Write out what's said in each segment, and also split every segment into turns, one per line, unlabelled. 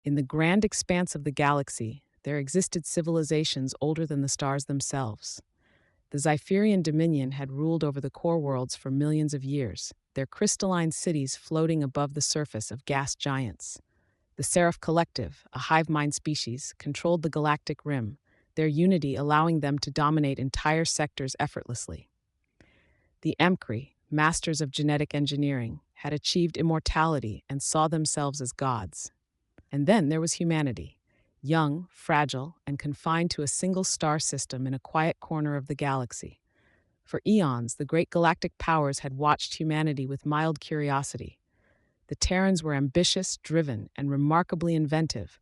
In the grand expanse of the galaxy, there existed civilizations older than the stars themselves. The Zyphirian Dominion had ruled over the core worlds for millions of years, their crystalline cities floating above the surface of gas giants. The Seraph Collective, a hive mind species, controlled the galactic rim, their unity allowing them to dominate entire sectors effortlessly. The Emkri, masters of genetic engineering, had achieved immortality and saw themselves as gods. And then there was humanity, young, fragile, and confined to a single star system in a quiet corner of the galaxy. For eons, the great galactic powers had watched humanity with mild curiosity. The Terrans were ambitious, driven, and remarkably inventive,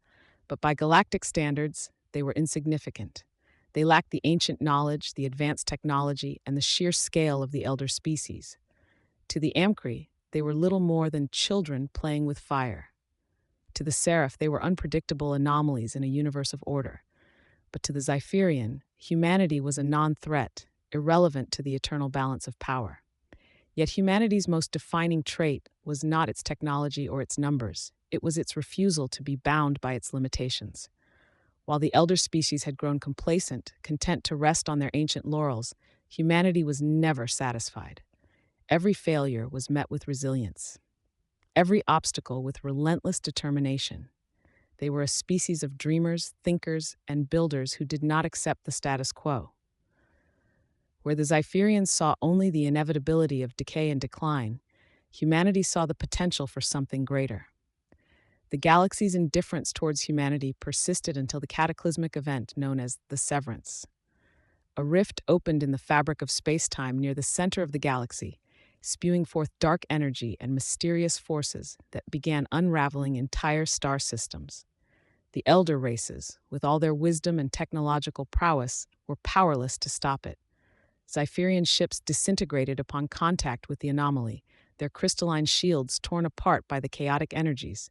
but by galactic standards, they were insignificant. They lacked the ancient knowledge, the advanced technology, and the sheer scale of the elder species. To the Amkri, they were little more than children playing with fire. To the Seraph, they were unpredictable anomalies in a universe of order. But to the Zyphirian, humanity was a non-threat, irrelevant to the eternal balance of power. Yet humanity's most defining trait was not its technology or its numbers. It was its refusal to be bound by its limitations. While the elder species had grown complacent, content to rest on their ancient laurels, humanity was never satisfied. Every failure was met with resilience. Every obstacle with relentless determination. They were a species of dreamers, thinkers, and builders who did not accept the status quo. Where the Zyphirians saw only the inevitability of decay and decline, humanity saw the potential for something greater. The galaxy's indifference towards humanity persisted until the cataclysmic event known as the Severance. A rift opened in the fabric of space-time near the center of the galaxy, spewing forth dark energy and mysterious forces that began unraveling entire star systems. The elder races, with all their wisdom and technological prowess, were powerless to stop it. Zyphirian ships disintegrated upon contact with the anomaly, their crystalline shields torn apart by the chaotic energies.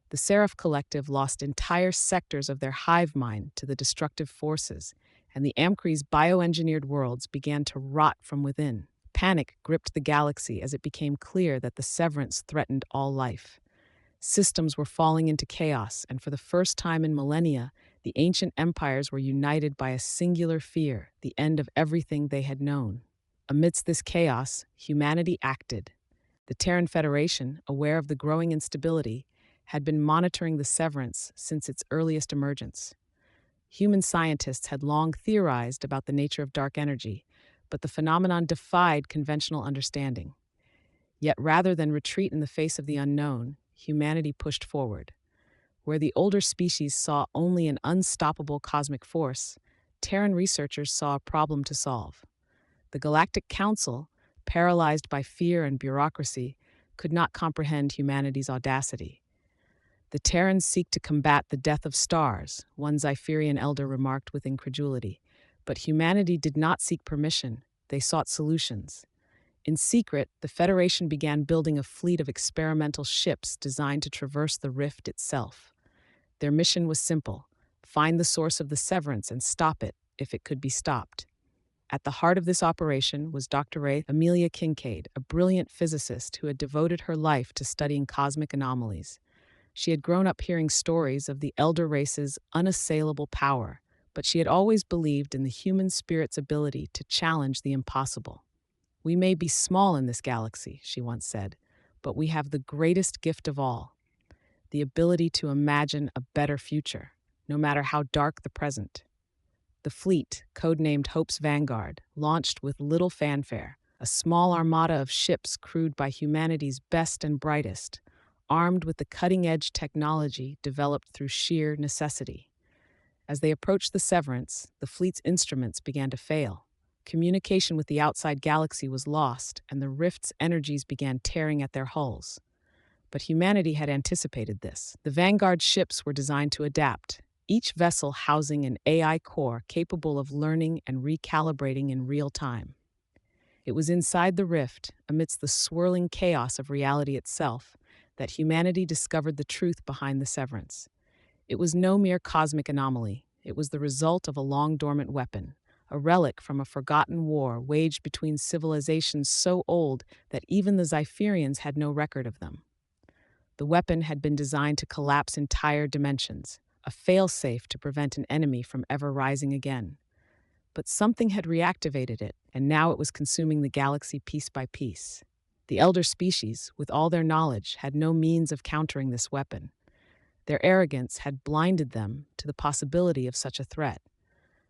The Seraph Collective lost entire sectors of their hive mind to the destructive forces, and the Amkri's bioengineered worlds began to rot from within. Panic gripped the galaxy as it became clear that the severance threatened all life. Systems were falling into chaos, and for the first time in millennia, the ancient empires were united by a singular fear, the end of everything they had known. Amidst this chaos, humanity acted. The Terran Federation, aware of the growing instability, had been monitoring the severance since its earliest emergence. Human scientists had long theorized about the nature of dark energy, but the phenomenon defied conventional understanding. Yet rather than retreat in the face of the unknown, humanity pushed forward. Where the older species saw only an unstoppable cosmic force, Terran researchers saw a problem to solve. The Galactic Council, paralyzed by fear and bureaucracy, could not comprehend humanity's audacity. The Terrans seek to combat the death of stars, one Zyphirian elder remarked with incredulity. But humanity did not seek permission, they sought solutions. In secret, the Federation began building a fleet of experimental ships designed to traverse the rift itself. Their mission was simple: find the source of the severance and stop it if it could be stopped. At the heart of this operation was Dr. Amelia Kincaid, a brilliant physicist who had devoted her life to studying cosmic anomalies. She had grown up hearing stories of the elder race's unassailable power, but she had always believed in the human spirit's ability to challenge the impossible. "We may be small in this galaxy," she once said, "but we have the greatest gift of all, the ability to imagine a better future, no matter how dark the present." The fleet, codenamed Hope's Vanguard, launched with little fanfare, a small armada of ships crewed by humanity's best and brightest, armed with the cutting-edge technology developed through sheer necessity. As they approached the severance, the fleet's instruments began to fail. Communication with the outside galaxy was lost, and the rift's energies began tearing at their hulls. But humanity had anticipated this. The Vanguard ships were designed to adapt, each vessel housing an AI core capable of learning and recalibrating in real time. It was inside the rift, amidst the swirling chaos of reality itself, that humanity discovered the truth behind the severance. It was no mere cosmic anomaly. It was the result of a long-dormant weapon, a relic from a forgotten war waged between civilizations so old that even the Zyphirians had no record of them. The weapon had been designed to collapse entire dimensions, a failsafe to prevent an enemy from ever rising again. But something had reactivated it, and now it was consuming the galaxy piece by piece. The elder species, with all their knowledge, had no means of countering this weapon. Their arrogance had blinded them to the possibility of such a threat.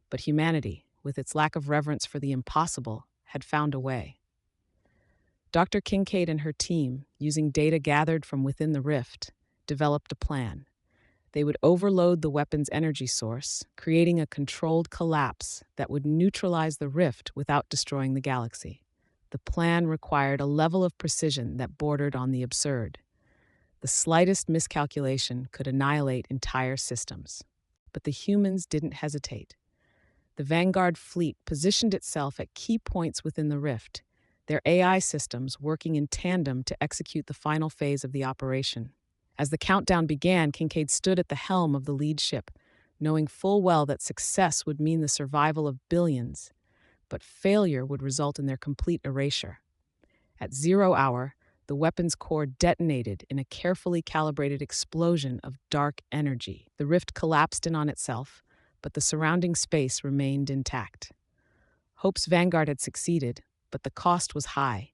But humanity, with its lack of reverence for the impossible, had found a way. Dr. Kincaid and her team, using data gathered from within the rift, developed a plan. They would overload the weapon's energy source, creating a controlled collapse that would neutralize the rift without destroying the galaxy. The plan required a level of precision that bordered on the absurd. The slightest miscalculation could annihilate entire systems. But the humans didn't hesitate. The Vanguard fleet positioned itself at key points within the rift, their AI systems working in tandem to execute the final phase of the operation. As the countdown began, Kincaid stood at the helm of the lead ship, knowing full well that success would mean the survival of billions, but failure would result in their complete erasure. At 0 hour, the weapon's core detonated in a carefully calibrated explosion of dark energy. The rift collapsed in on itself, but the surrounding space remained intact. Hope's Vanguard had succeeded, but the cost was high.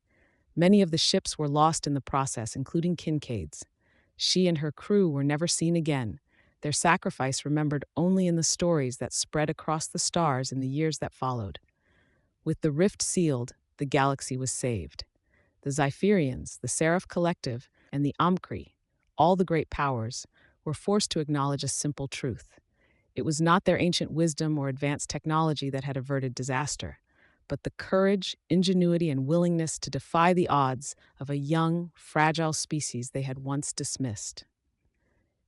Many of the ships were lost in the process, including Kincaid's. She and her crew were never seen again, their sacrifice remembered only in the stories that spread across the stars in the years that followed. With the rift sealed, the galaxy was saved. The Zypherians, the Seraph Collective, and the Amkri, all the great powers, were forced to acknowledge a simple truth. It was not their ancient wisdom or advanced technology that had averted disaster, but the courage, ingenuity, and willingness to defy the odds of a young, fragile species they had once dismissed.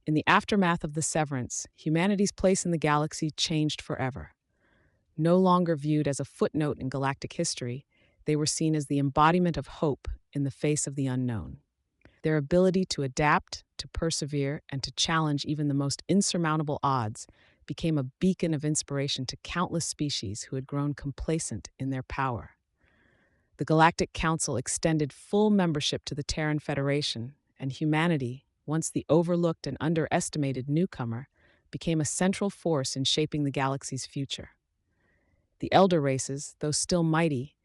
In the aftermath of the severance, humanity's place in the galaxy changed forever. No longer viewed as a footnote in galactic history, they were seen as the embodiment of hope in the face of the unknown. Their ability to adapt, to persevere, and to challenge even the most insurmountable odds became a beacon of inspiration to countless species who had grown complacent in their power. The Galactic Council extended full membership to the Terran Federation, and humanity, once the overlooked and underestimated newcomer, became a central force in shaping the galaxy's future. The elder races, though still mighty,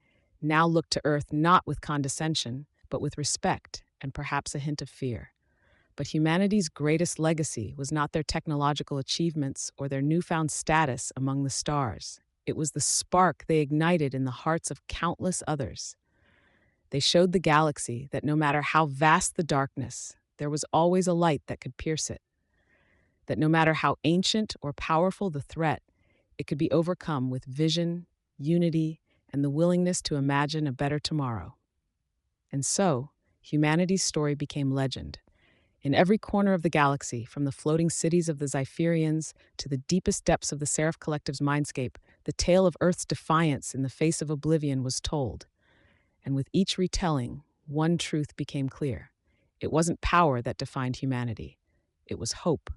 now looked to Earth not with condescension, but with respect and perhaps a hint of fear. But humanity's greatest legacy was not their technological achievements or their newfound status among the stars. It was the spark they ignited in the hearts of countless others. They showed the galaxy that no matter how vast the darkness, there was always a light that could pierce it. That no matter how ancient or powerful the threat, it could be overcome with vision, unity, and the willingness to imagine a better tomorrow. And so, humanity's story became legend. In every corner of the galaxy, from the floating cities of the Zypherians to the deepest depths of the Seraph Collective's mindscape, the tale of Earth's defiance in the face of oblivion was told. And with each retelling, one truth became clear. It wasn't power that defined humanity. It was hope.